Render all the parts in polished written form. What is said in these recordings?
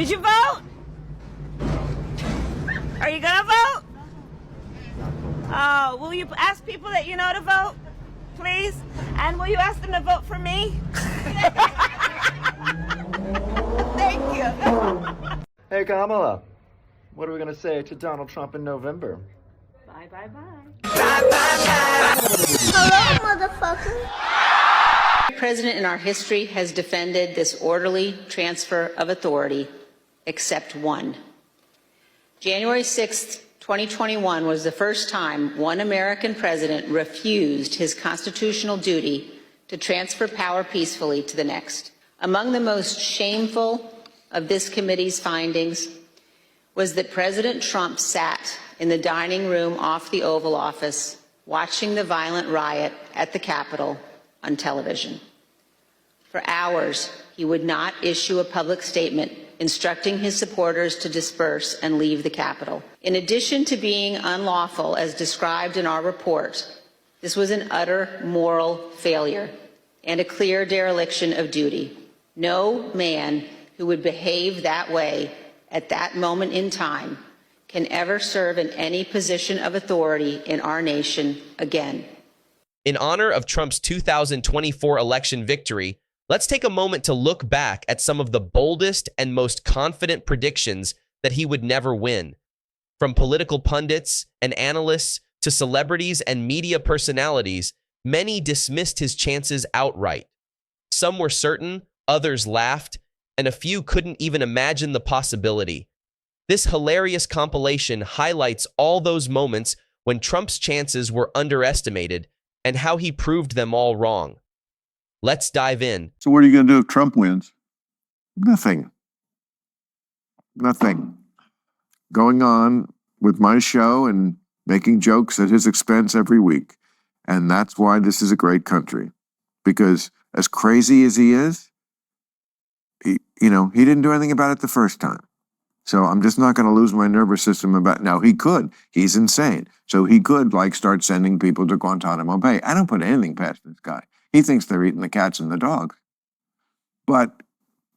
Did you vote? Are you gonna vote? Oh, will you ask people that you know to vote, please? And will you ask them to vote for me? Thank you. Hey, Kamala, what are we going to say to Donald Trump in November? Bye, bye, bye. Hello, motherfucker. Every president in our history has defended this orderly transfer of authority, except one. January 6th, 2021 was the first time one American president refused his constitutional duty to transfer power peacefully to the next. Among the most shameful of this committee's findings was that President Trump sat in the dining room off the Oval Office watching the violent riot at the Capitol on television. For hours, he would not issue a public statement instructing his supporters to disperse and leave the Capitol. In addition to being unlawful, as described in our report, this was an utter moral failure and a clear dereliction of duty. No man who would behave that way at that moment in time can ever serve in any position of authority in our nation again. In honor of Trump's 2024 election victory, let's take a moment to look back at some of the boldest and most confident predictions that he would never win. From political pundits and analysts to celebrities and media personalities, many dismissed his chances outright. Some were certain, others laughed, and a few couldn't even imagine the possibility. This hilarious compilation highlights all those moments when Trump's chances were underestimated and how he proved them all wrong. Let's dive in. So what are you going to do if Trump wins? Nothing. Nothing. Going on with my show and making jokes at his expense every week. And that's why this is a great country. Because as crazy as he is, he didn't do anything about it the first time. So I'm just not going to lose my nervous system about, now he could, he's insane. So he could start sending people to Guantanamo Bay. I don't put anything past this guy. He thinks they're eating the cats and the dogs. But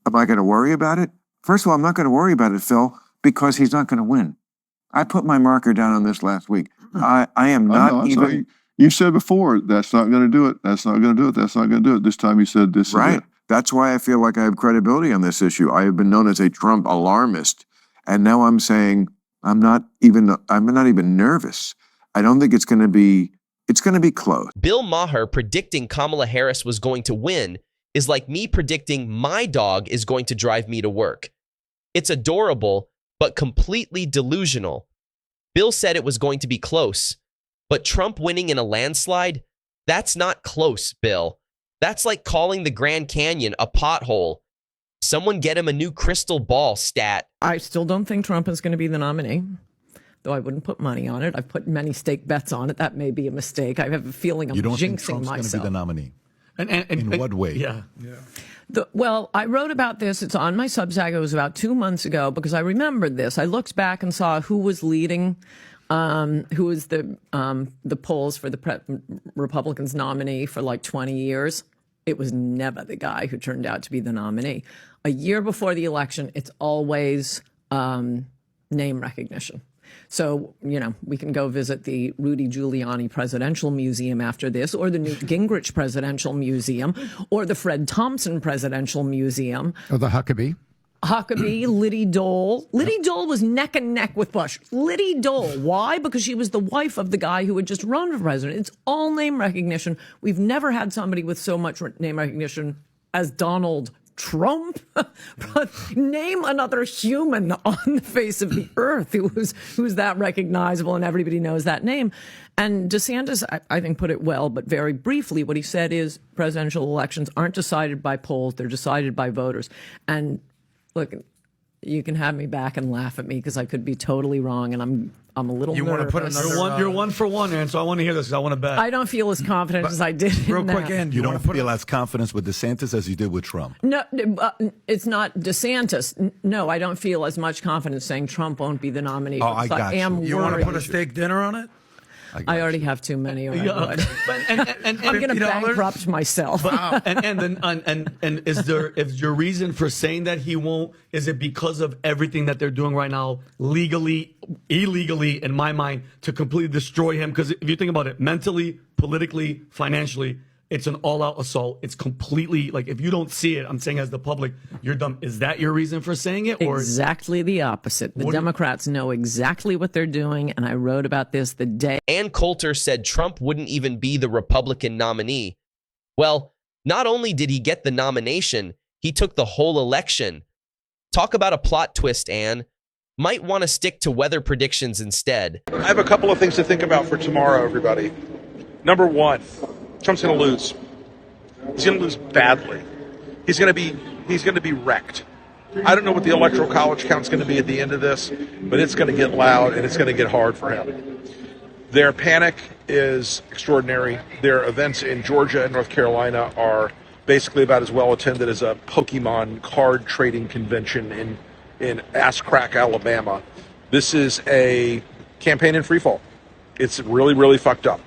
am I going to worry about it? First of all, I'm not going to worry about it, Phil, because he's not going to win. I put my marker down on this last week. I am not even... Sorry. You said before, that's not going to do it. That's not going to do it. That's not going to do it. This time you said this. Right. That's why I feel like I have credibility on this issue. I have been known as a Trump alarmist. And now I'm saying I'm not even nervous. I don't think it's going to be close. Bill Maher predicting Kamala Harris was going to win is like me predicting my dog is going to drive me to work. It's adorable, but completely delusional. Bill said it was going to be close, but Trump winning in a landslide, that's not close, Bill. That's like calling the Grand Canyon a pothole. Someone get him a new crystal ball, stat. I still don't think Trump is going to be the nominee, though I wouldn't put money on it. I've put many stake bets on it. That may be a mistake. I have a feeling I'm jinxing myself. You don't think Trump's going to be the nominee? In what way? Yeah. Well, I wrote about this. It's on my Substack. It was about 2 months ago because I remembered this. I looked back and saw who was leading, who was the polls for the Republicans nominee for like 20 years. It was never the guy who turned out to be the nominee. A year before the election, it's always name recognition. So, we can go visit the Rudy Giuliani Presidential Museum after this, or the Newt Gingrich Presidential Museum, or the Fred Thompson Presidential Museum. Or the Huckabee. Liddy Dole. Liddy Dole was neck and neck with Bush. Liddy Dole. Why? Because she was the wife of the guy who had just run for president. It's all name recognition. We've never had somebody with so much name recognition as Donald Trump. But name another human on the face of the earth who's that recognizable and everybody knows that name. And DeSantis, I think, put it well, but very briefly. What he said is presidential elections aren't decided by polls. They're decided by voters. And look, you can have me back and laugh at me because I could be totally wrong, and I'm a little nervous. You want to put another? You're 1 for 1, Ann. So I want to hear this because I want to bet. I don't feel as confident as I did. Real quick, Ann, you don't feel as confident with DeSantis as you did with Trump? No, it's not DeSantis. No, I don't feel as much confidence saying Trump won't be the nominee. Oh, I got you. You want to put a steak dinner on it? I already have too many. Or Yeah, I'm going to bankrupt myself. And is your reason for saying that he won't? Is it because of everything that they're doing right now, legally, illegally, in my mind, to completely destroy him? Because if you think about it, mentally, politically, financially, it's an all-out assault. It's completely, like, if you don't see it, I'm saying as the public, you're dumb. Is that your reason for saying it? Or exactly the opposite. The Democrats know exactly what they're doing, and I wrote about this the day. Ann Coulter said Trump wouldn't even be the Republican nominee. Well, not only did he get the nomination, he took the whole election. Talk about a plot twist, Ann. Might want to stick to weather predictions instead. I have a couple of things to think about for tomorrow, everybody. Number one, Trump's going to lose. He's going to lose badly. He's going to be wrecked. I don't know what the electoral college count's going to be at the end of this, but it's going to get loud and it's going to get hard for him. Their panic is extraordinary. Their events in Georgia and North Carolina are basically about as well attended as a Pokemon card trading convention in Ass Crack, Alabama. This is a campaign in freefall. It's really, really fucked up.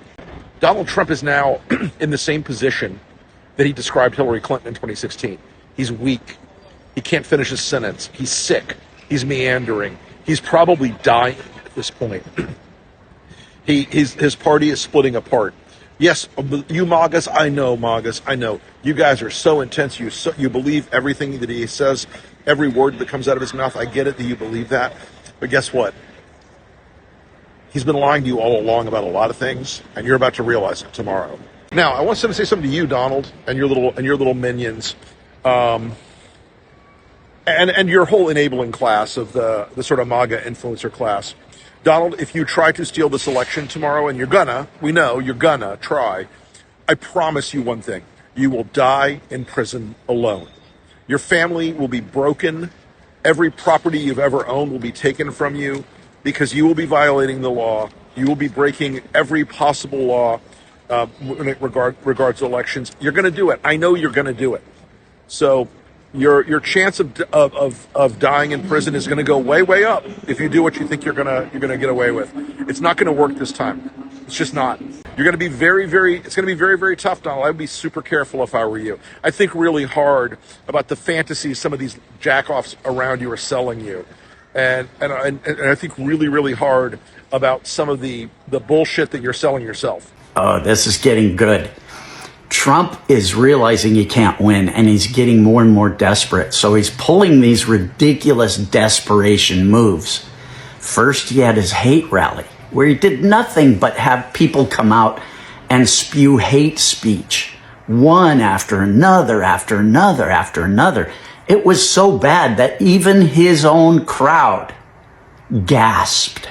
Donald Trump is now in the same position that he described Hillary Clinton in 2016. He's weak. He can't finish his sentence. He's sick. He's meandering. He's probably dying at this point. His party is splitting apart. Yes, you MAGAs, I know MAGAs, I know. You guys are so intense. You believe everything that he says, every word that comes out of his mouth. I get it that you believe that. But guess what? He's been lying to you all along about a lot of things, and you're about to realize it tomorrow. Now, I want to say something to you, Donald, and your little minions, and your whole enabling class of the sort of MAGA influencer class. Donald, if you try to steal this election tomorrow, and we know you're gonna try, I promise you one thing: you will die in prison alone. Your family will be broken. Every property you've ever owned will be taken from you, because you will be violating the law. You will be breaking every possible law when it regards elections. You're going to do it. I know you're going to do it. So your chance of dying in prison is going to go way, way up if you do what you think you're going to get away with. It's not going to work this time. It's just not. You're going to be it's going to be very, very tough, Donald. I would be super careful if I were you. I think really hard about the fantasies some of these jackoffs around you are selling you. And I think really, really hard about some of the bullshit that you're selling yourself. Oh, this is getting good. Trump is realizing he can't win, and he's getting more and more desperate. So he's pulling these ridiculous desperation moves. First, he had his hate rally, where he did nothing but have people come out and spew hate speech, one after another, after another, after another. It was so bad that even his own crowd gasped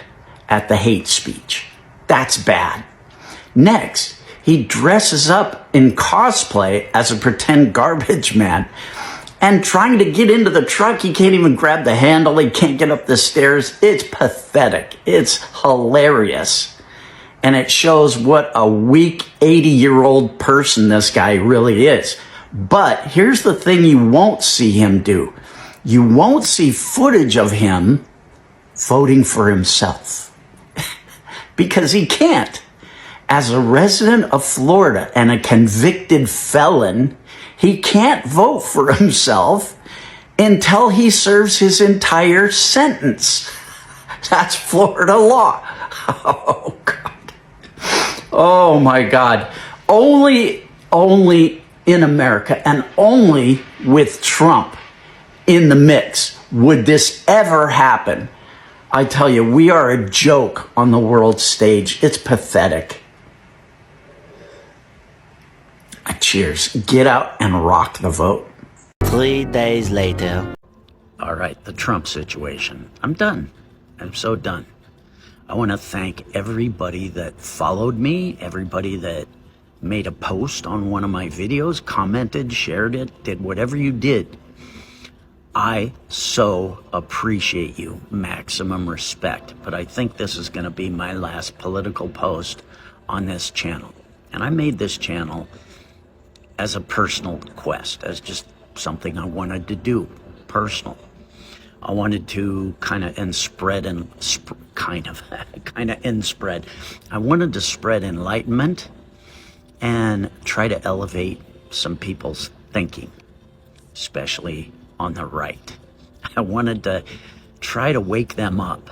at the hate speech. That's bad. Next, he dresses up in cosplay as a pretend garbage man, and trying to get into the truck, he can't even grab the handle. He can't get up the stairs. It's pathetic. It's hilarious. And it shows what a weak 80-year-old person this guy really is. But here's the thing you won't see him do. You won't see footage of him voting for himself. Because he can't. As a resident of Florida and a convicted felon, he can't vote for himself until he serves his entire sentence. That's Florida law. Oh, God. Oh, my God. Only in America, and only with Trump in the mix, would this ever happen. I tell you, we are a joke on the world stage. It's pathetic. Cheers. Get out and rock the vote. 3 days later. All right, the Trump situation. I'm done. I'm so done. I want to thank everybody that followed me, everybody that made a post on one of my videos, commented, shared it, did whatever you did. I so appreciate you. Maximum respect. But I think this is going to be my last political post on this channel. And I made this channel as a personal quest, as just something I wanted to do, personal. I wanted to kind of spread. I wanted to spread enlightenment and try to elevate some people's thinking, especially on the right. I wanted to try to wake them up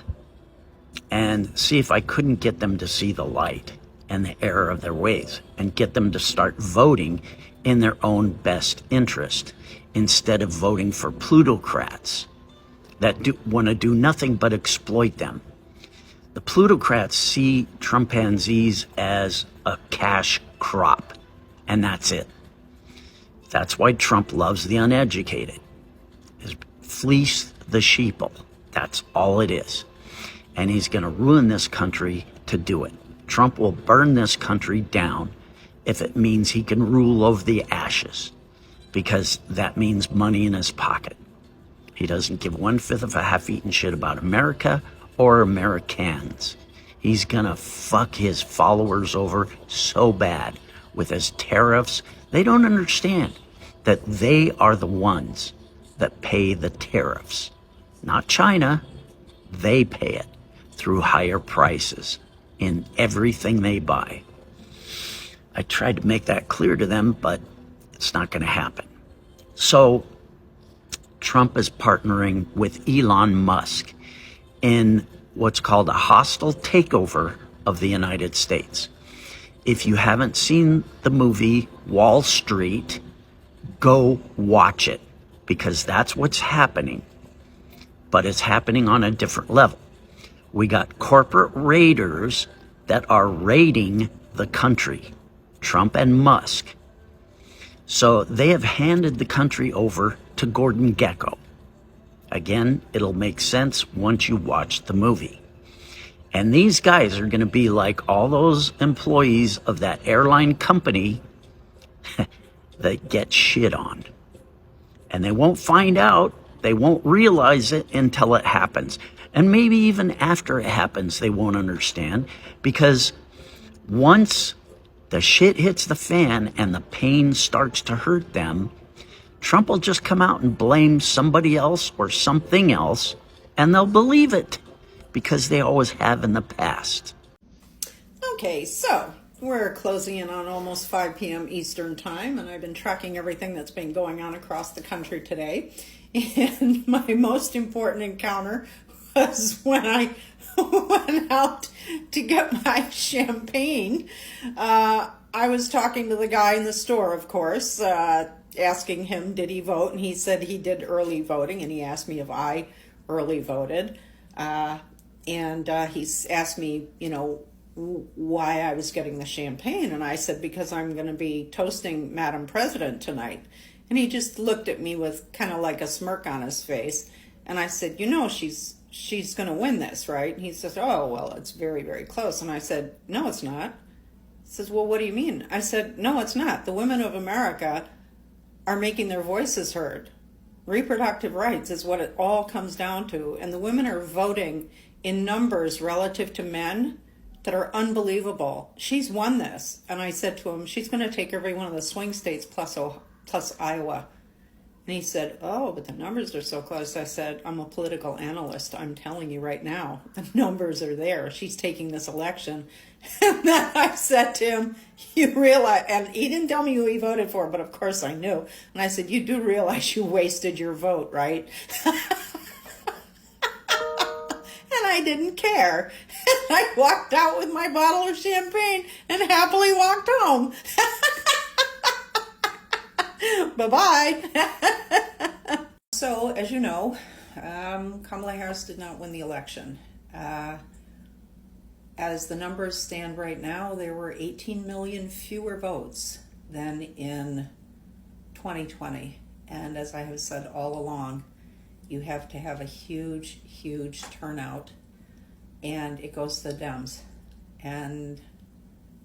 and see if I couldn't get them to see the light and the error of their ways and get them to start voting in their own best interest instead of voting for plutocrats that want to do nothing but exploit them. The plutocrats see Trumpanzees as a cash crop, and that's it. That's why Trump loves the uneducated, is fleece the sheeple. That's all it is. And he's going to ruin this country to do it. Trump will burn this country down if it means he can rule over the ashes, because that means money in his pocket. He doesn't give 1/5 of a half-eaten shit about America or Americans. He's gonna fuck his followers over so bad with his tariffs. They don't understand that they are the ones that pay the tariffs. Not China. They pay it through higher prices in everything they buy. I tried to make that clear to them, but it's not going to happen. So Trump is partnering with Elon Musk in what's called a hostile takeover of the United States. If you haven't seen the movie Wall Street, go watch it, because that's what's happening. But it's happening on a different level. We got corporate raiders that are raiding the country, Trump and Musk. So they have handed the country over to Gordon Gekko. Again, it'll make sense once you watch the movie. And these guys are going to be like all those employees of that airline company that get shit on. And they won't find out, they won't realize it until it happens. And maybe even after it happens, they won't understand, because once the shit hits the fan and the pain starts to hurt them, Trump will just come out and blame somebody else or something else, and they'll believe it, because they always have in the past. Okay, so we're closing in on almost 5 p.m. Eastern time, and I've been tracking everything that's been going on across the country today. And my most important encounter was when I went out to get my champagne. I was talking to the guy in the store, of course, asking him, did he vote? And he said he did early voting, and he asked me if I early voted. And he asked me, why I was getting the champagne. And I said, because I'm going to be toasting Madam President tonight. And he just looked at me with kind of like a smirk on his face. And I said, she's going to win this, right? And he says, oh, well, it's very, very close. And I said, no, it's not. He says, well, what do you mean? I said, no, it's not. The women of America are making their voices heard. Reproductive rights is what it all comes down to. And the women are voting in numbers relative to men that are unbelievable. She's won this. And I said to him, she's going to take every one of the swing states plus Iowa. And he said, oh, but the numbers are so close. I said, I'm a political analyst. I'm telling you right now, the numbers are there. She's taking this election. And then I said to him, you realize, and he didn't tell me who he voted for, but of course I knew. And I said, you do realize you wasted your vote, right? And I didn't care. And I walked out with my bottle of champagne and happily walked home. Bye-bye. So, as you know, Kamala Harris did not win the election. As the numbers stand right now, there were 18 million fewer votes than in 2020. And as I have said all along, you have to have a huge, huge turnout, and it goes to the Dems. And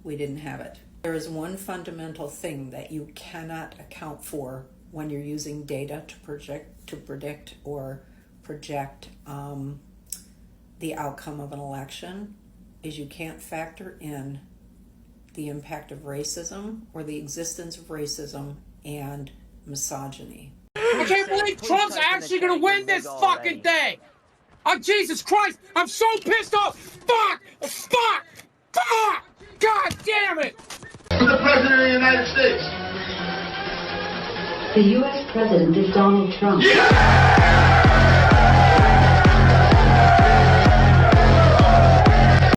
we didn't have it. There is one fundamental thing that you cannot account for when you're using data to predict or project the outcome of an election, is you can't factor in the impact of racism or the existence of racism and misogyny. I can't believe Trump's actually going to win this fucking thing. Oh, Jesus Christ. I'm so pissed off. Fuck. Fuck. Fuck. God damn it. Who's the President of the United States? The U.S. President is Donald Trump. Yeah!